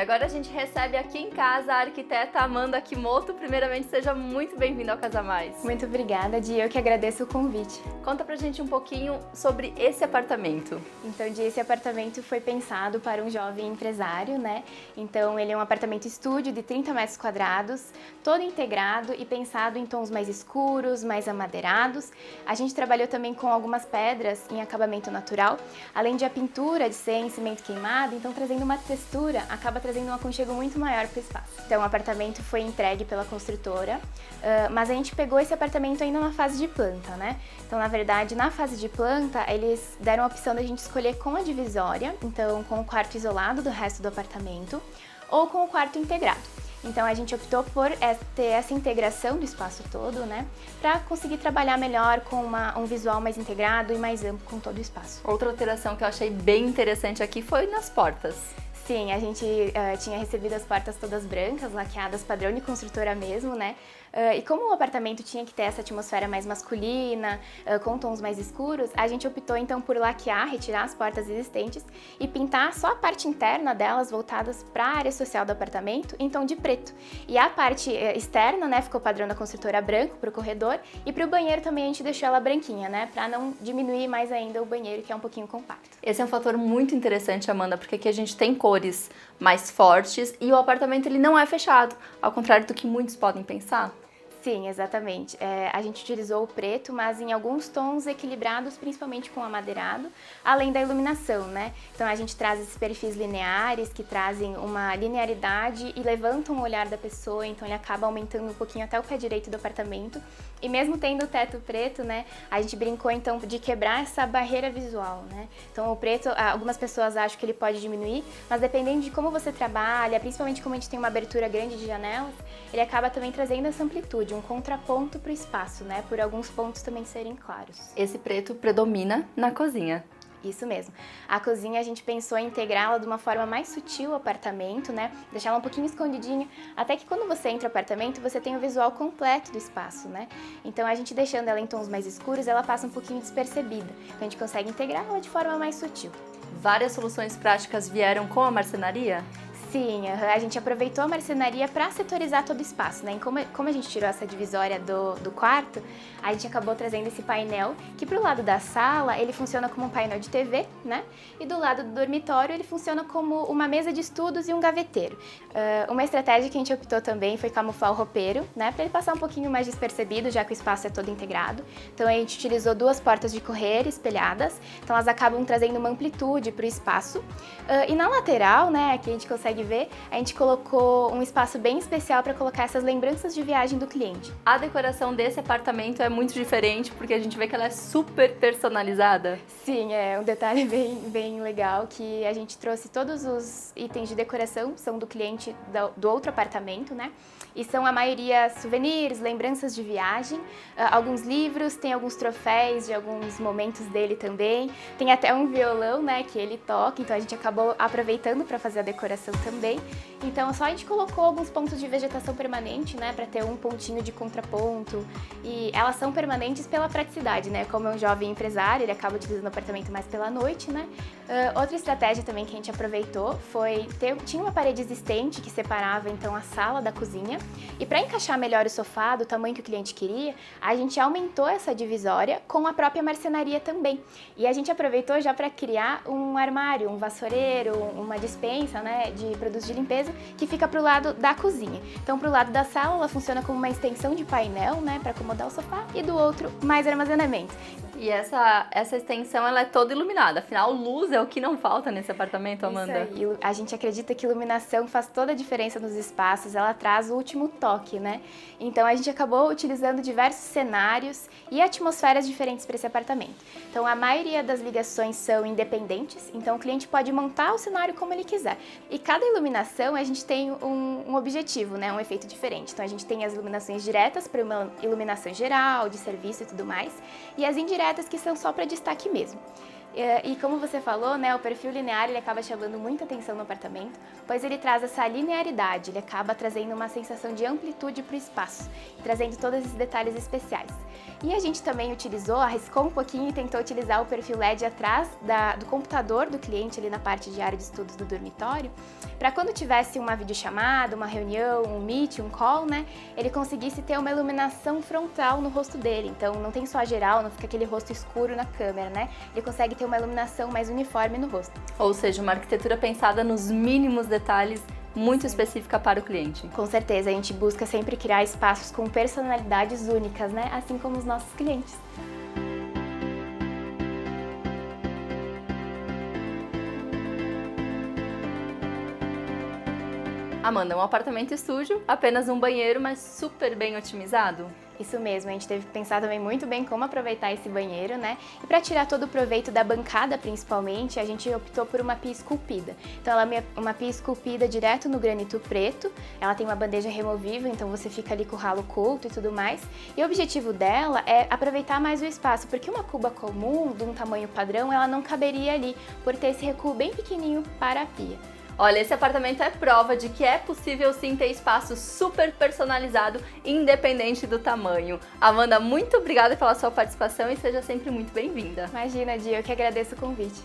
agora a gente recebe aqui em casa a arquiteta Amanda Kimoto. Primeiramente, seja muito bem-vinda ao Casa Mais. Muito obrigada, Di. Eu que agradeço o convite. Conta pra gente um pouquinho sobre esse apartamento. Então, Di, esse apartamento foi pensado para um jovem empresário, né? Então, ele é um apartamento estúdio de 30 metros quadrados, todo integrado e pensado em tons mais escuros, mais amadeirados. A gente trabalhou também com algumas pedras em acabamento natural, além de a pintura de ser em cimento queimado, então trazendo uma textura, acaba trazendo um aconchego muito maior para o espaço. Então o apartamento foi entregue pela construtora, mas a gente pegou esse apartamento ainda na fase de planta, né? Então na verdade, na fase de planta, eles deram a opção da gente escolher com a divisória, então com o quarto isolado do resto do apartamento, ou com o quarto integrado. Então a gente optou por ter essa integração do espaço todo, né, para conseguir trabalhar melhor com um visual mais integrado e mais amplo com todo o espaço. Outra alteração que eu achei bem interessante aqui foi nas portas. Sim, a gente tinha recebido as portas todas brancas, laqueadas, padrão de construtora mesmo, né? E como o apartamento tinha que ter essa atmosfera mais masculina, com tons mais escuros, a gente optou então por laquear, retirar as portas existentes e pintar só a parte interna delas voltadas para a área social do apartamento em tom de preto. E a parte externa, né, ficou padrão da construtora branco para o corredor, e para o banheiro também a gente deixou ela branquinha, né, para não diminuir mais ainda o banheiro, que é um pouquinho compacto. Esse é um fator muito interessante, Amanda, porque aqui a gente tem cores mais fortes e o apartamento ele não é fechado, ao contrário do que muitos podem pensar. Sim, exatamente. A gente utilizou o preto, mas em alguns tons equilibrados, principalmente com o amadeirado, além da iluminação, né? Então a gente traz esses perfis lineares que trazem uma linearidade e levantam o olhar da pessoa, então ele acaba aumentando um pouquinho até o pé direito do apartamento. E mesmo tendo o teto preto, né, a gente brincou então de quebrar essa barreira visual, né? Então o preto, algumas pessoas acham que ele pode diminuir, mas dependendo de como você trabalha, principalmente como a gente tem uma abertura grande de janelas, ele acaba também trazendo essa amplitude, um contraponto para o espaço, né? Por alguns pontos também serem claros. Esse preto predomina na cozinha. Isso mesmo. A cozinha a gente pensou em integrá-la de uma forma mais sutil ao apartamento, né? Deixar ela um pouquinho escondidinha, até que quando você entra no apartamento, você tem o visual completo do espaço, né? Então a gente deixando ela em tons mais escuros, ela passa um pouquinho despercebida. Então a gente consegue integrá-la de forma mais sutil. Várias soluções práticas vieram com a marcenaria? Sim, a gente aproveitou a marcenaria para setorizar todo o espaço, né? E como a gente tirou essa divisória do quarto, a gente acabou trazendo esse painel que pro lado da sala ele funciona como um painel de TV, né? E do lado do dormitório ele funciona como uma mesa de estudos e um gaveteiro. Uma estratégia que a gente optou também foi camuflar o roupeiro, né? Para ele passar um pouquinho mais despercebido, já que o espaço é todo integrado. Então a gente utilizou duas portas de correr espelhadas, então elas acabam trazendo uma amplitude para o espaço. E na lateral, né? Aqui a gente consegue ver, a gente colocou um espaço bem especial para colocar essas lembranças de viagem do cliente. A decoração desse apartamento é muito diferente porque a gente vê que ela é super personalizada. Sim, é um detalhe bem legal que a gente trouxe todos os itens de decoração, são do cliente do outro apartamento, né? E são a maioria souvenirs, lembranças de viagem, alguns livros, tem alguns troféus de alguns momentos dele também, tem até um violão, né, que ele toca, então a gente acabou aproveitando para fazer a decoração também. Então só a gente colocou alguns pontos de vegetação permanente, né, para ter um pontinho de contraponto, e elas são permanentes pela praticidade, né, como é um jovem empresário, ele acaba utilizando o apartamento mais pela noite, né. Outra estratégia também que a gente aproveitou foi tinha uma parede existente que separava então a sala da cozinha, e para encaixar melhor o sofá do tamanho que o cliente queria, a gente aumentou essa divisória com a própria marcenaria também. E a gente aproveitou já para criar um armário, um vassoureiro, uma despensa, né, de produtos de limpeza que fica para o lado da cozinha. Então, para o lado da sala, ela funciona como uma extensão de painel, né, para acomodar o sofá, e do outro, mais armazenamento. E essa extensão, ela é toda iluminada. Afinal, luz é o que não falta nesse apartamento, Amanda. Isso aí. A gente acredita que iluminação faz toda a diferença nos espaços, ela traz o último toque, né? Então a gente acabou utilizando diversos cenários e atmosferas diferentes para esse apartamento. Então a maioria das ligações são independentes, então o cliente pode montar o cenário como ele quiser. E cada iluminação a gente tem um objetivo, né? Um efeito diferente. Então a gente tem as iluminações diretas para uma iluminação geral, de serviço e tudo mais, e as indiretas que são só para destaque mesmo. E como você falou, né, o perfil linear ele acaba chamando muita atenção no apartamento, pois ele traz essa linearidade, ele acaba trazendo uma sensação de amplitude para o espaço, trazendo todos esses detalhes especiais. E a gente também arriscou um pouquinho e tentou utilizar o perfil LED atrás do computador do cliente, ali na parte de área de estudos do dormitório, para quando tivesse uma videochamada, uma reunião, um meet, um call, né, ele conseguisse ter uma iluminação frontal no rosto dele. Então não tem só a geral, não fica aquele rosto escuro na câmera, né? Ele consegue ter uma iluminação mais uniforme no rosto. Ou seja, uma arquitetura pensada nos mínimos detalhes, muito específica para o cliente. Com certeza, a gente busca sempre criar espaços com personalidades únicas, né? Assim como os nossos clientes. Amanda, um apartamento estúdio, apenas um banheiro, mas super bem otimizado? Isso mesmo, a gente teve que pensar também muito bem como aproveitar esse banheiro, né? E para tirar todo o proveito da bancada, principalmente, a gente optou por uma pia esculpida. Então ela é uma pia esculpida direto no granito preto, ela tem uma bandeja removível, então você fica ali com o ralo oculto e tudo mais. E o objetivo dela é aproveitar mais o espaço, porque uma cuba comum, de um tamanho padrão, ela não caberia ali, por ter esse recuo bem pequenininho para a pia. Olha, esse apartamento é prova de que é possível sim ter espaço super personalizado, independente do tamanho. Amanda, muito obrigada pela sua participação e seja sempre muito bem-vinda. Imagina, Di, eu que agradeço o convite.